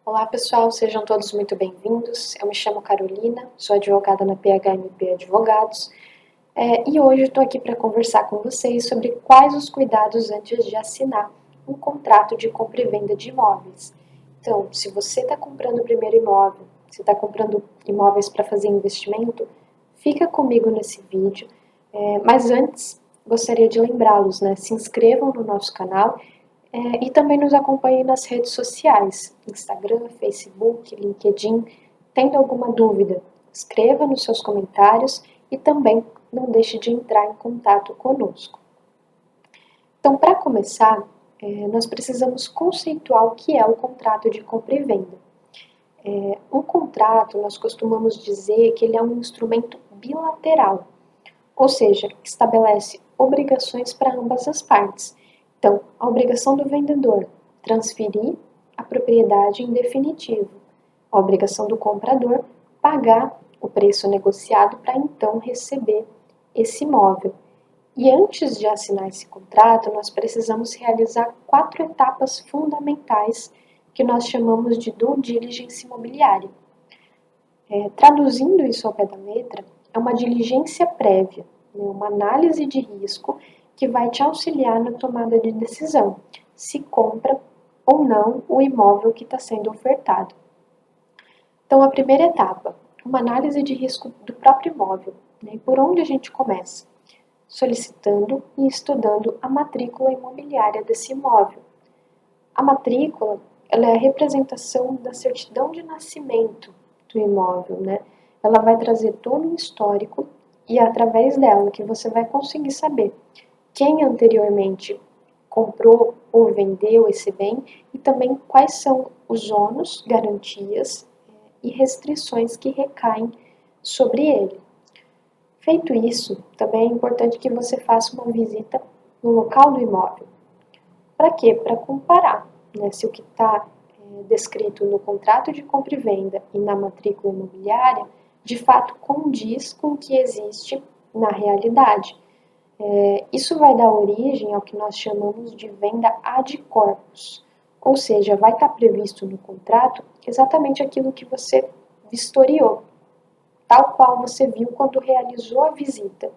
Olá pessoal, sejam todos muito bem-vindos. Eu me chamo Carolina, sou advogada na PHMP Advogados e hoje estou aqui para conversar com vocês sobre quais os cuidados antes de assinar um contrato de compra e venda de imóveis. Então, se você está comprando o primeiro imóvel, se está comprando imóveis para fazer investimento, fica comigo nesse vídeo, mas antes gostaria de lembrá-los, se inscrevam no nosso canal e também nos acompanhe nas redes sociais, Instagram, Facebook, LinkedIn. Tendo alguma dúvida, escreva nos seus comentários e também não deixe de entrar em contato conosco. Então, para começar, nós precisamos conceituar o que é o contrato de compra e venda. Um contrato, nós costumamos dizer que ele é um instrumento bilateral, ou seja, que estabelece obrigações para ambas as partes. Então, a obrigação do vendedor transferir a propriedade em definitivo, a obrigação do comprador pagar o preço negociado para então receber esse imóvel. E antes de assinar esse contrato, nós precisamos realizar 4 etapas fundamentais que nós chamamos de due diligence imobiliária. Traduzindo isso ao pé da letra, é uma diligência prévia, uma análise de risco que vai te auxiliar na tomada de decisão, se compra ou não o imóvel que está sendo ofertado. Então, a primeira etapa, uma análise de risco do próprio imóvel. E por onde a gente começa? Solicitando e estudando a matrícula imobiliária desse imóvel. A matrícula, ela é a representação da certidão de nascimento do imóvel, Ela vai trazer todo um histórico e é através dela que você vai conseguir saber quem anteriormente comprou ou vendeu esse bem e também quais são os ônus, garantias e restrições que recaem sobre ele. Feito isso, também é importante que você faça uma visita no local do imóvel. Para quê? Para comparar se o que está descrito no contrato de compra e venda e na matrícula imobiliária de fato condiz com o que existe na realidade. Isso vai dar origem ao que nós chamamos de venda ad corpus, ou seja, vai estar previsto no contrato exatamente aquilo que você vistoriou, tal qual você viu quando realizou a visita.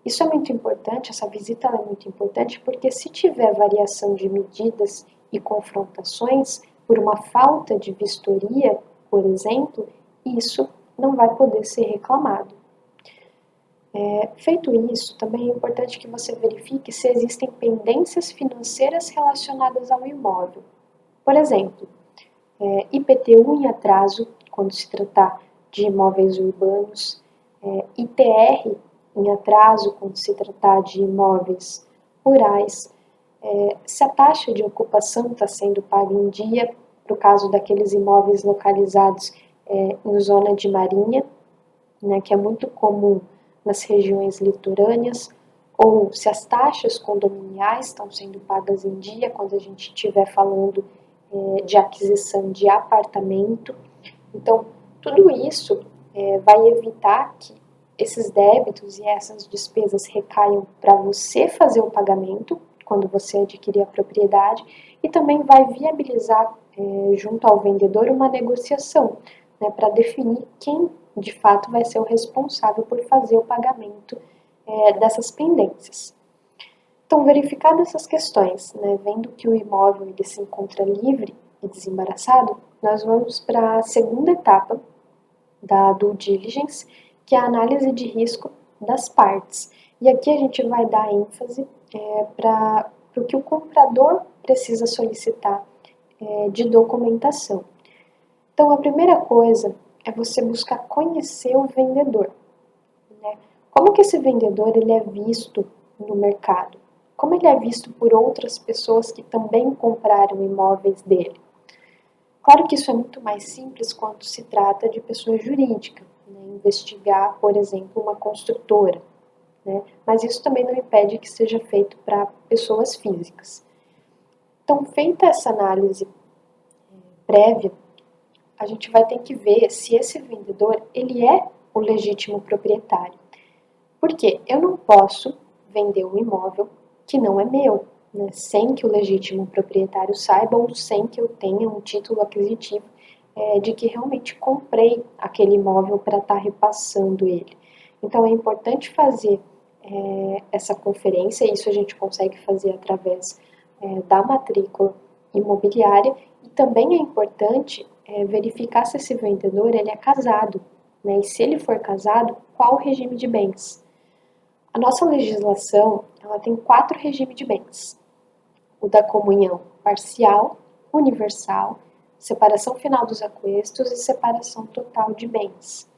Isso é muito importante, essa visita é muito importante, porque se tiver variação de medidas e confrontações por uma falta de vistoria, por exemplo, isso não vai poder ser reclamado. Feito isso, também é importante que você verifique se existem pendências financeiras relacionadas ao imóvel. Por exemplo, IPTU em atraso, quando se tratar de imóveis urbanos, ITR em atraso, quando se tratar de imóveis rurais, se a taxa de ocupação está sendo paga em dia, para o caso daqueles imóveis localizados em zona de marinha, que é muito comum nas regiões litorâneas, ou se as taxas condominiais estão sendo pagas em dia, quando a gente estiver falando de aquisição de apartamento. Então, tudo isso vai evitar que esses débitos e essas despesas recaiam para você fazer o pagamento, quando você adquirir a propriedade, e também vai viabilizar junto ao vendedor uma negociação, para definir quem de fato vai ser o responsável por fazer o pagamento dessas pendências. Então, verificadas essas questões, vendo que o imóvel ele se encontra livre e desembaraçado, nós vamos para a segunda etapa da due diligence, que é a análise de risco das partes. E aqui a gente vai dar ênfase para o que o comprador precisa solicitar de documentação. Então, a primeira coisa é você buscar conhecer o vendedor. Como que esse vendedor ele é visto no mercado? Como ele é visto por outras pessoas que também compraram imóveis dele? Claro que isso é muito mais simples quando se trata de pessoa jurídica, investigar, por exemplo, uma construtora, mas isso também não impede que seja feito para pessoas físicas. Então, feita essa análise prévia, a gente vai ter que ver se esse vendedor ele é o legítimo proprietário. Porque eu não posso vender um imóvel que não é meu. né, sem que o legítimo proprietário saiba ou sem que eu tenha um título aquisitivo de que realmente comprei aquele imóvel para estar repassando ele. Então é importante fazer essa conferência, isso a gente consegue fazer através da matrícula imobiliária, e também é importante verificar se esse vendedor ele é casado, né? E se ele for casado, qual o regime de bens. A nossa legislação ela tem 4 regimes de bens: o da comunhão parcial, universal, separação final dos aquestos e separação total de bens.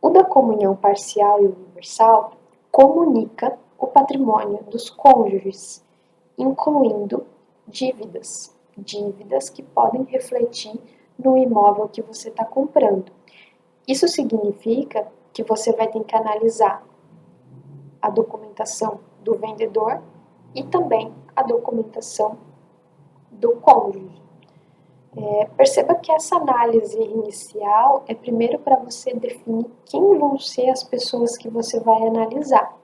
O da comunhão parcial e universal comunica o patrimônio dos cônjuges, incluindo dívidas que podem refletir no imóvel que você está comprando. Isso significa que você vai ter que analisar a documentação do vendedor e também a documentação do cônjuge. Perceba que essa análise inicial é primeiro para você definir quem vão ser as pessoas que você vai analisar.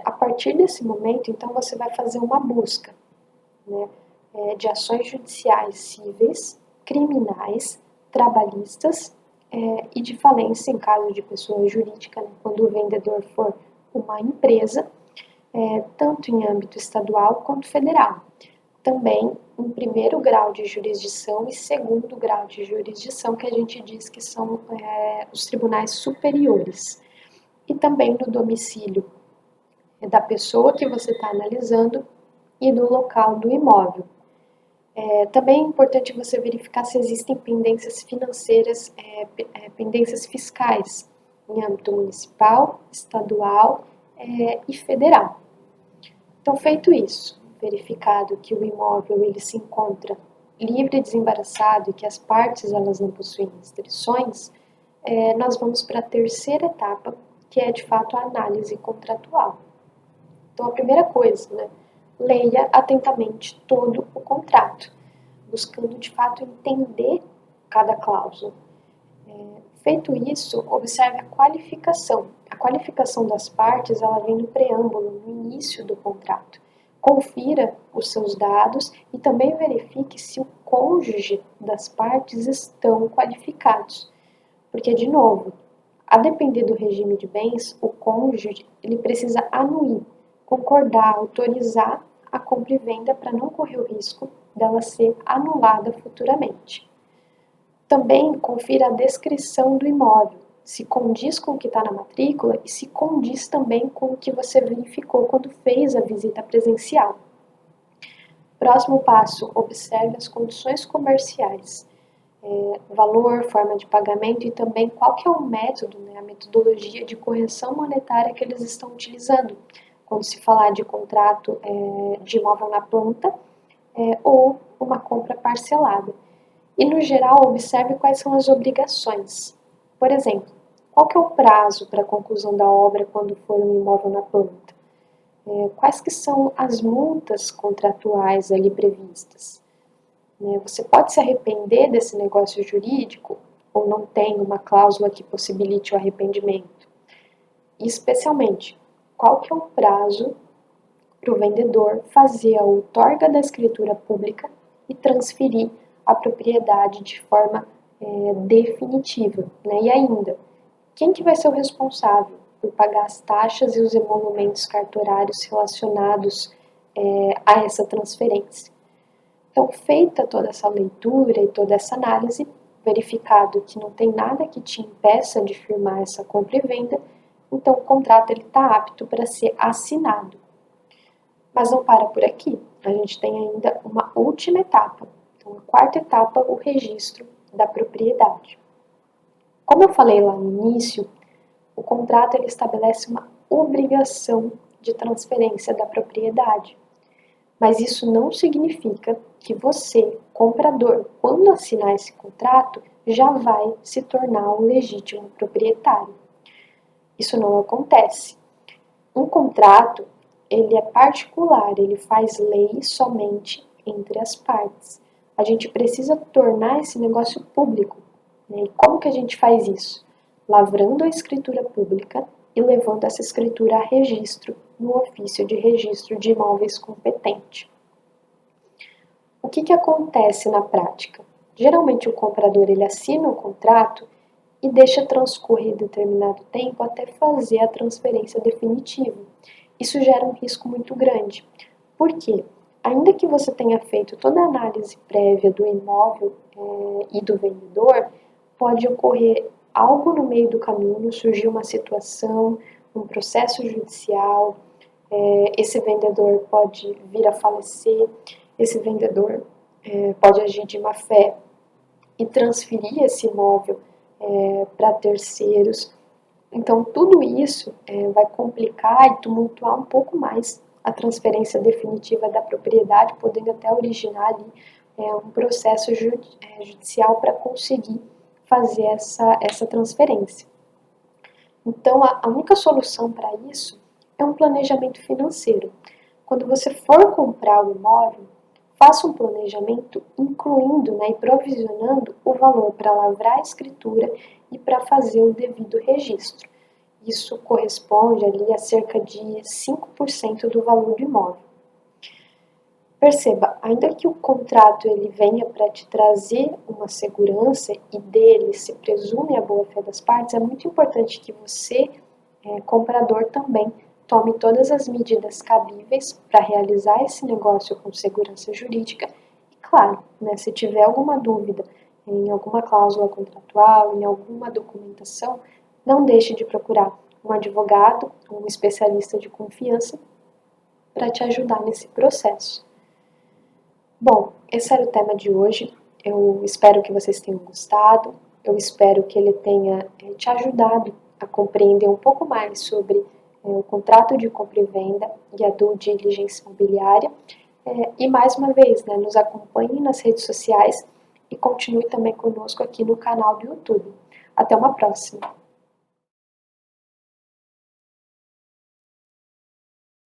A partir desse momento, então, você vai fazer uma busca, né, de ações judiciais cíveis, criminais, trabalhistas e de falência em caso de pessoa jurídica, né, quando o vendedor for uma empresa, tanto em âmbito estadual quanto federal. Também em primeiro grau de jurisdição e segundo grau de jurisdição, que a gente diz que são os tribunais superiores. E também no domicílio da pessoa que você está analisando e do local do imóvel. Também é importante você verificar se existem pendências financeiras, pendências fiscais em âmbito municipal, estadual e federal. Então, feito isso, verificado que o imóvel ele se encontra livre e desembaraçado e que as partes elas não possuem restrições, nós vamos para a terceira etapa, que é de fato a análise contratual. Então, a primeira coisa, né, leia atentamente todo o contrato, buscando de fato entender cada cláusula. Feito isso, observe a qualificação. A qualificação das partes ela vem no preâmbulo, no início do contrato. Confira os seus dados e também verifique se o cônjuge das partes estão qualificados. Porque, de novo, a depender do regime de bens, o cônjuge ele precisa anuir, concordar, autorizar a compra e venda para não correr o risco dela ser anulada futuramente. Também confira a descrição do imóvel, se condiz com o que está na matrícula e se condiz também com o que você verificou quando fez a visita presencial. Próximo passo, observe as condições comerciais, valor, forma de pagamento e também qual que é o método, né, a metodologia de correção monetária que eles estão utilizando quando se falar de contrato de imóvel na planta ou uma compra parcelada. E, no geral, observe quais são as obrigações. Por exemplo, qual que é o prazo para a conclusão da obra quando for um imóvel na planta? Quais que são as multas contratuais ali previstas? Você pode se arrepender desse negócio jurídico ou não tem uma cláusula que possibilite o arrependimento? E, especialmente, qual que é o prazo para o vendedor fazer a outorga da escritura pública e transferir a propriedade de forma definitiva, né? E ainda, quem que vai ser o responsável por pagar as taxas e os emolumentos cartorários relacionados a essa transferência? Então, feita toda essa leitura e toda essa análise, verificado que não tem nada que te impeça de firmar essa compra e venda, então o contrato está apto para ser assinado. Mas não para por aqui, a gente tem ainda uma última etapa. Então, a quarta etapa, o registro da propriedade. Como eu falei lá no início, o contrato ele estabelece uma obrigação de transferência da propriedade. Mas isso não significa que você, comprador, quando assinar esse contrato, já vai se tornar um legítimo proprietário. Isso não acontece. Um contrato, ele é particular, ele faz lei somente entre as partes. A gente precisa tornar esse negócio público. Né? E como que a gente faz isso? Lavrando a escritura pública e levando essa escritura a registro no ofício de registro de imóveis competente. O que acontece na prática? Geralmente o comprador ele assina o contrato e deixa transcorrer determinado tempo até fazer a transferência definitiva. Isso gera um risco muito grande. Por quê? Ainda que você tenha feito toda a análise prévia do imóvel e do vendedor, pode ocorrer algo no meio do caminho, surgir uma situação, um processo judicial, esse vendedor pode vir a falecer, esse vendedor pode agir de má fé e transferir esse imóvel para terceiros. Então, tudo isso vai complicar e tumultuar um pouco mais a transferência definitiva da propriedade, podendo até originar ali um processo judicial para conseguir fazer essa transferência. Então, a única solução para isso é um planejamento financeiro. Quando você for comprar o imóvel, faça um planejamento incluindo e provisionando o valor para lavrar a escritura e para fazer o devido registro. Isso corresponde ali a cerca de 5% do valor do imóvel. Perceba, ainda que o contrato ele venha para te trazer uma segurança e dele se presume a boa-fé das partes, é muito importante que você, comprador, também tome todas as medidas cabíveis para realizar esse negócio com segurança jurídica e, claro, se tiver alguma dúvida em alguma cláusula contratual, em alguma documentação, não deixe de procurar um advogado, um especialista de confiança para te ajudar nesse processo. Bom, esse era o tema de hoje. Eu espero que vocês tenham gostado. Eu espero que ele tenha te ajudado a compreender um pouco mais sobre o contrato de compra e venda e a due diligence imobiliária. E mais uma vez, nos acompanhe nas redes sociais e continue também conosco aqui no canal do YouTube. Até uma próxima!